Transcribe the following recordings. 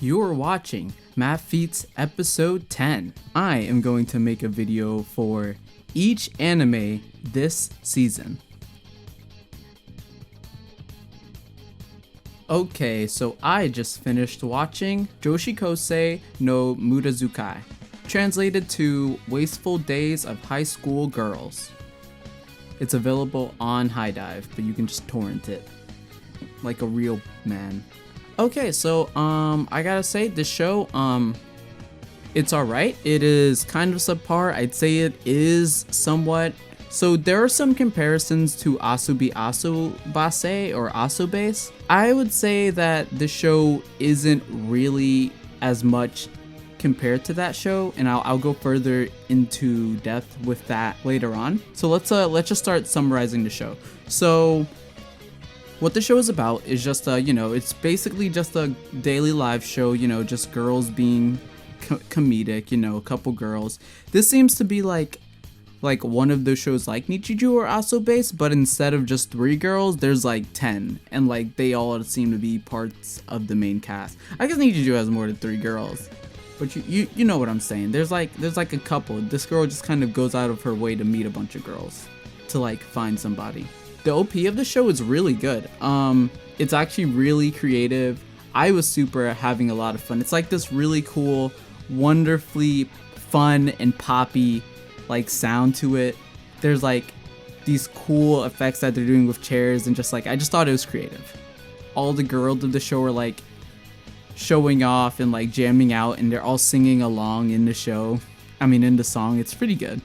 You're watching MAVFEATS episode 10. I am going to make a video for each anime this season. Okay, so I just finished watching Joshikousei no Mudazukai, translated to Wasteful Days of High School Girls. It's available on High Dive, but you can just torrent it like a real man. Okay, so I gotta say this show, it's alright. It is kind of subpar. I'd say it is somewhat. So there are some comparisons to Asobi Asubase or Asobase. I would say that the show isn't really as much compared to that show, and I'll go further into depth with that later on. So let's just start summarizing the show. So what the show is about is just it's basically just a daily live show, just girls being comedic, a couple girls. This seems to be like one of those shows like Nichiju or Asobase, but instead of just 3 girls, there's like 10, and like they all seem to be parts of the main cast. I guess Nichiju has more than 3 girls, but you know what I'm saying. There's like a couple. This girl just kind of goes out of her way to meet a bunch of girls to like find somebody. The OP of the show is really good. It's actually really creative. I was super having a lot of fun. It's like this really cool, wonderfully fun and poppy like sound to it. There's like these cool effects that they're doing with chairs, and just like I just thought it was creative. All the girls of the show are like showing off and like jamming out, and they're all singing along in the show. In the song. It's pretty good.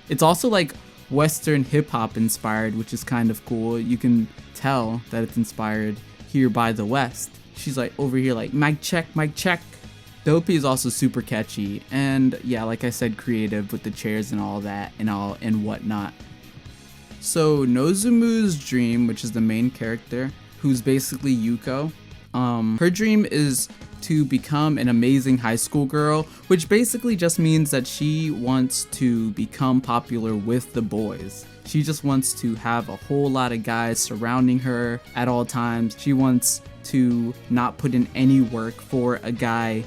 It's also like Western hip-hop inspired, which is kind of cool. You can tell that it's inspired here by the West. She's like over here like mic check, mic check. The OP is also super catchy, and yeah, like I said, creative with the chairs and all that and whatnot. So Nozumu's dream, which is the main character, who's basically Yuko, her dream is to become an amazing high school girl, which basically just means that she wants to become popular with the boys. She just wants to have a whole lot of guys surrounding her at all times. She wants to not put in any work for a guy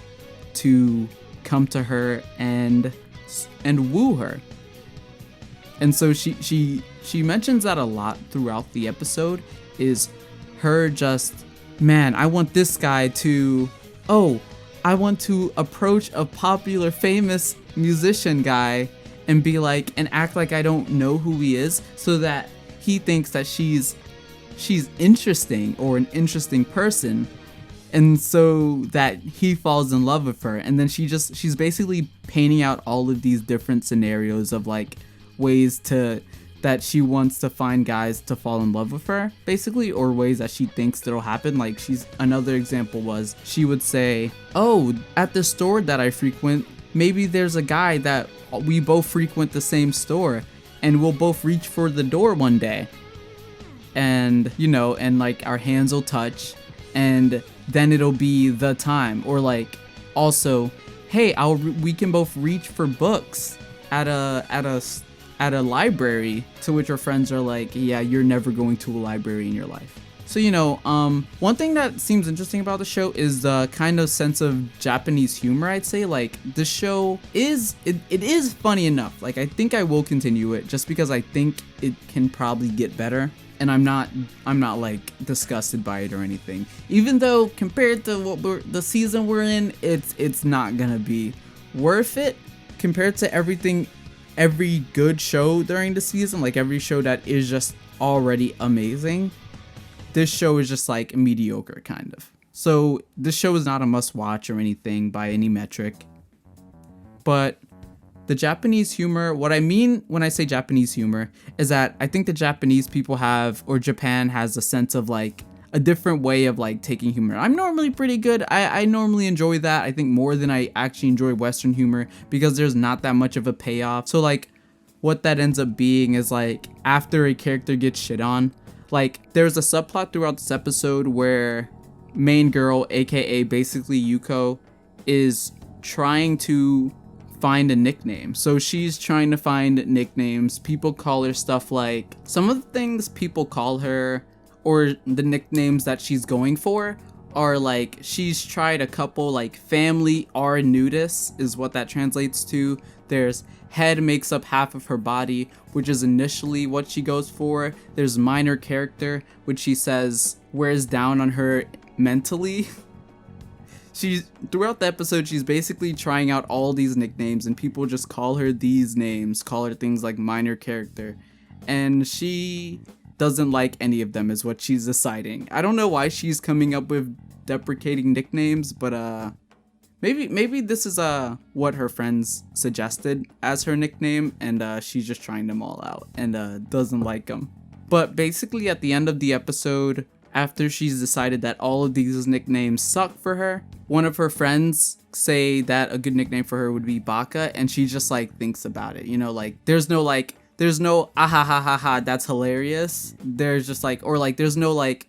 to come to her and woo her. And so she mentions that a lot throughout the episode, is her just, man, I want this guy to, I want to approach a popular, famous musician guy and be like, and act like I don't know who he is, so that he thinks that she's interesting or an interesting person, and so that he falls in love with her. And then she's basically painting out all of these different scenarios of like ways that she wants to find guys to fall in love with her, basically, or ways that she thinks that'll happen. Like another example was, she would say, at the store that I frequent, maybe there's a guy that we both frequent the same store, and we'll both reach for the door one day, and and like our hands will touch, and then it'll be the time. Or like, also, hey, we can both reach for books at a library, to which our friends are like, yeah, you're never going to a library in your life. So one thing that seems interesting about the show is the kind of sense of Japanese humor, I'd say. Like, the show is funny enough. Like, I think I will continue it just because I think it can probably get better, and I'm not like disgusted by it or anything, even though compared to the season we're in, it's not gonna be worth it compared to every good show during the season, like every show that is just already amazing. This show is just like mediocre, kind of. So this show is not a must watch or anything by any metric, but the Japanese humor, what I mean when I say Japanese humor, is that I think the Japanese people have, or Japan has, a sense of like a different way of like taking humor. I'm normally pretty good. I normally enjoy that, I think, more than I actually enjoy Western humor, because there's not that much of a payoff. So like what that ends up being is like, after a character gets shit on, like there's a subplot throughout this episode where main girl, aka basically Yuko, is trying to find a nickname. So she's trying to find nicknames. People call her stuff like, some of the things people call her, or the nicknames that she's going for, are like, she's tried a couple, like family are nudists is what that translates to. There's head makes up half of her body, which is initially what she goes for. There's minor character, which she says wears down on her mentally. She's throughout the episode, she's basically trying out all these nicknames, and people just call her these names, call her things like minor character, and she doesn't like any of them is what she's deciding. I don't know why she's coming up with deprecating nicknames, but maybe this is what her friends suggested as her nickname, and she's just trying them all out and doesn't like them. But basically at the end of the episode, after she's decided that all of these nicknames suck for her, one of her friends say that a good nickname for her would be Baka, and she just like thinks about it, you know, like there's no ah ha ha ha ha, that's hilarious. There's just like, or like there's no like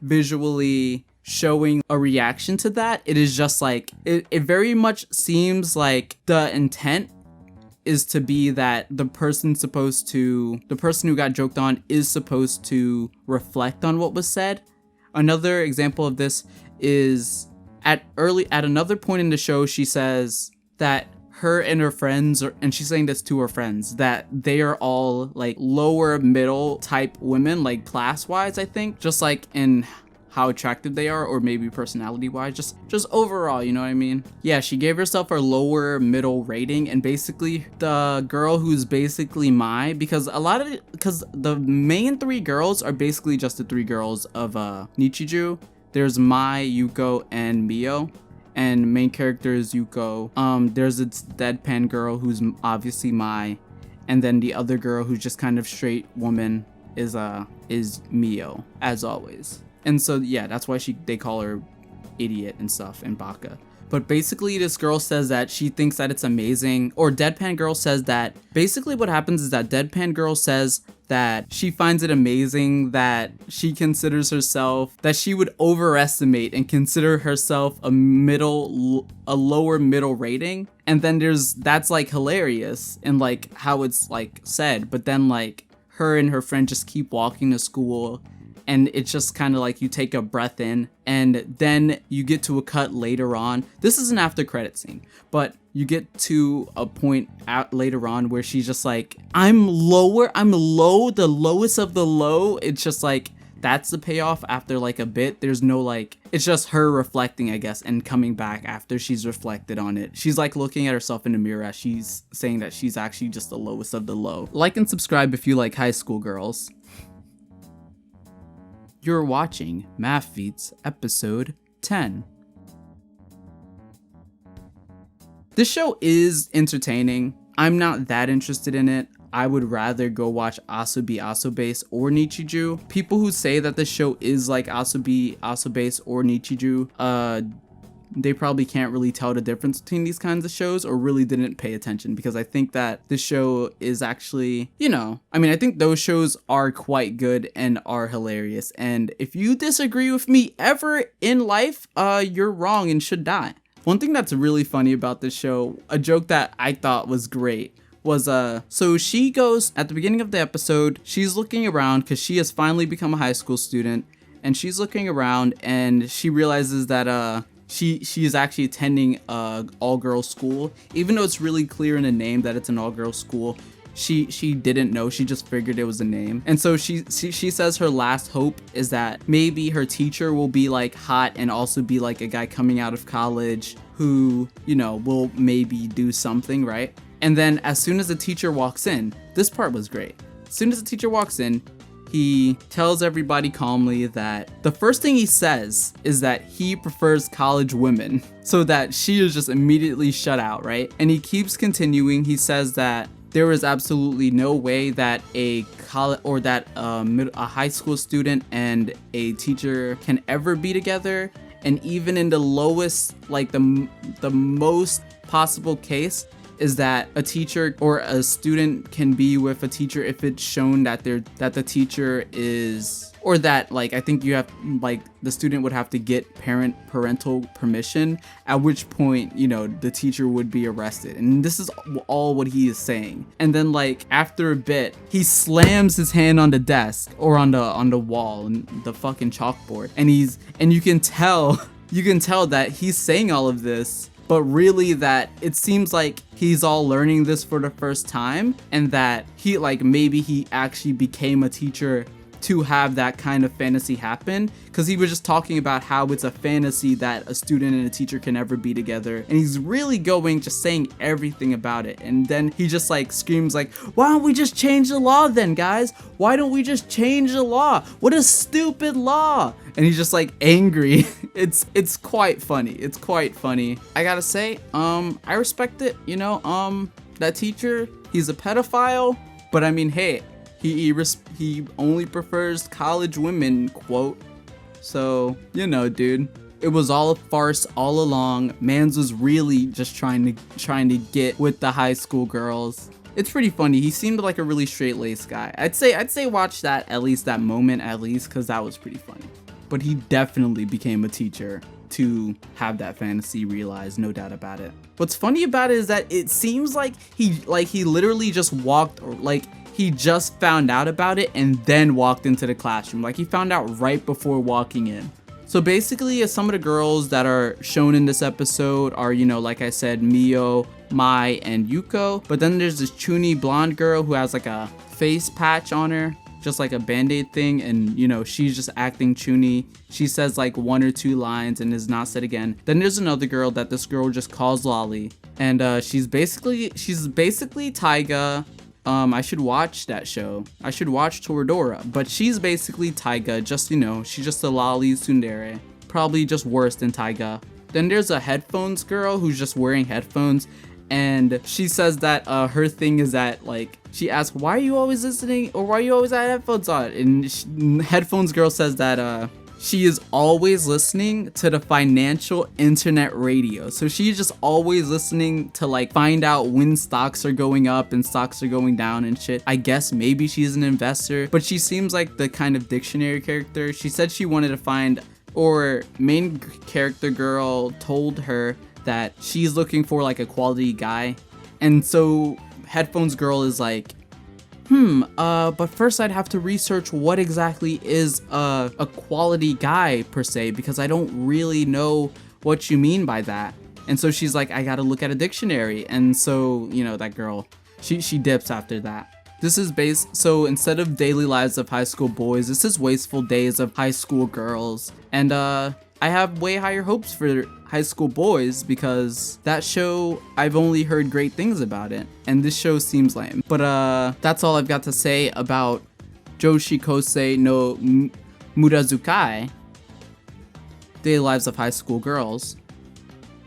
visually showing a reaction to that. It is just like, it very much seems like the intent is to be that the person who got joked on is supposed to reflect on what was said. Another example of this is at another point in the show, she says that her and her friends and she's saying this to her friends, that they are all like lower middle type women, like class wise, I think, just like in how attractive they are, or maybe personality wise, just overall, you know what I mean? Yeah, she gave herself a lower middle rating, and basically the girl who's basically because the main three girls are basically just the three girls of Nichiju. There's Mai, Yuko, and Mio, and main character is Yuko. There's a deadpan girl who's obviously Mai, and then the other girl who's just kind of straight woman is Mio, as always. And so yeah, that's why they call her idiot and stuff in Baka. But basically this girl says that she thinks that it's amazing, or Deadpan Girl says that basically what happens is that Deadpan Girl says that she finds it amazing that she considers herself, that she would overestimate and consider herself a lower middle rating. And then that's like hilarious and like how it's like said, but then like her and her friend just keep walking to school, and it's just kind of like you take a breath in, and then you get to a cut later on. This is an after credit scene, but you get to a point later on where she's just like, I'm low, the lowest of the low. It's just like, that's the payoff after like a bit. There's no like, it's just her reflecting, I guess, and coming back after she's reflected on it. She's like looking at herself in the mirror as she's saying that she's actually just the lowest of the low. Like and subscribe if you like high school girls. You're watching MAVFEATS episode 10. This show is entertaining. I'm not that interested in it. I would rather go watch Asobi Asobase or Nichiju. People who say that the show is like Asobi Asobase or Nichiju, they probably can't really tell the difference between these kinds of shows, or really didn't pay attention, because I think that this show is actually, you know, I mean, I think those shows are quite good and are hilarious. And if you disagree with me ever in life, you're wrong and should die. One thing that's really funny about this show, a joke that I thought was great, was so she goes at the beginning of the episode, she's looking around because she has finally become a high school student, and she's looking around and she realizes that she is actually attending a all-girls school, even though it's really clear in the name that it's an all-girls school. She didn't know, she just figured it was a name. And so she says her last hope is that maybe her teacher will be like hot and also be like a guy coming out of college who, you know, will maybe do something, right? And then as soon as the teacher walks in, this part was great. As soon as the teacher walks in, he tells everybody calmly that the first thing he says is that he prefers college women, so that she is just immediately shut out, right? And he keeps continuing. He says that there is absolutely no way that a high school student and a teacher can ever be together, and even in the lowest, like the most possible case, is that a teacher or a student can be with a teacher if it's shown that the teacher is, or that, like, I think you have, like, the student would have to get parental permission, at which point, you know, the teacher would be arrested. And this is all what he is saying. And then, like, after a bit, he slams his hand on the desk or on the wall and the fucking chalkboard, and you can tell that he's saying all of this, but really that it seems like he's all learning this for the first time, and that he, like, maybe he actually became a teacher to have that kind of fantasy happen, because he was just talking about how it's a fantasy that a student and a teacher can never be together, and he's really just saying everything about it. And then he just, like, screams, like, why don't we just change the law then, guys? Why don't we just change the law? What a stupid law! And he's just, like, angry. It's quite funny. It's quite funny. I gotta say, I respect it, you know. That teacher, he's a pedophile, but I mean, hey, he only prefers college women, quote. So, you know, dude, it was all a farce all along. Mans was really just trying to get with the high school girls. It's pretty funny. He seemed like a really straight-laced guy. I'd say watch that, at least that moment, because that was pretty funny. But he definitely became a teacher to have that fantasy realized, no doubt about it. What's funny about it is that it seems like he literally just walked, or like, he just found out about it and then walked into the classroom. Like, he found out right before walking in. So basically, some of the girls that are shown in this episode are, you know, like I said, Mio, Mai, and Yuko. But then there's this chuny blonde girl who has like a face patch on her, just like a band-aid thing, and, you know, she's just acting chuny. She says like 1 or 2 lines and is not said again. Then there's another girl that this girl just calls Lolly, and she's basically Taiga. I should watch that show. I should watch Toradora, but she's basically Taiga, just, you know, she's just a lolly tsundere. Probably just worse than Taiga. Then there's a headphones girl who's just wearing headphones, and she says that her thing is that, like, she asks, why are you always listening, or why are you always have headphones on? And headphones girl says that she is always listening to the financial internet radio. So she's just always listening to, like, find out when stocks are going up and stocks are going down and shit. I guess maybe she's an investor, but she seems like the kind of dictionary character. She said she wanted to find, or main character girl told her that she's looking for, like, a quality guy. And so headphones girl is like, but first I'd have to research what exactly is a quality guy per se, because I don't really know what you mean by that. And so she's like, I gotta look at a dictionary. And so, you know, that girl, she dips after that. This is so instead of Daily Lives of High School Boys, this is Wasteful Days of High School Girls. And I have way higher hopes for High School Boys, because that show, I've only heard great things about it, and this show seems lame. But that's all I've got to say about Joshikousei no Mudazukai, Daily Lives of High School Girls,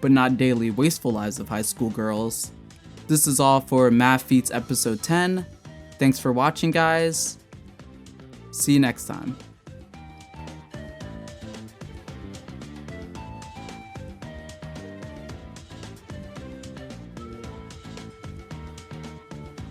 but not Daily Wasteful Lives of High School Girls. This is all for MAVFEATS episode 10. Thanks for watching, guys. See you next time.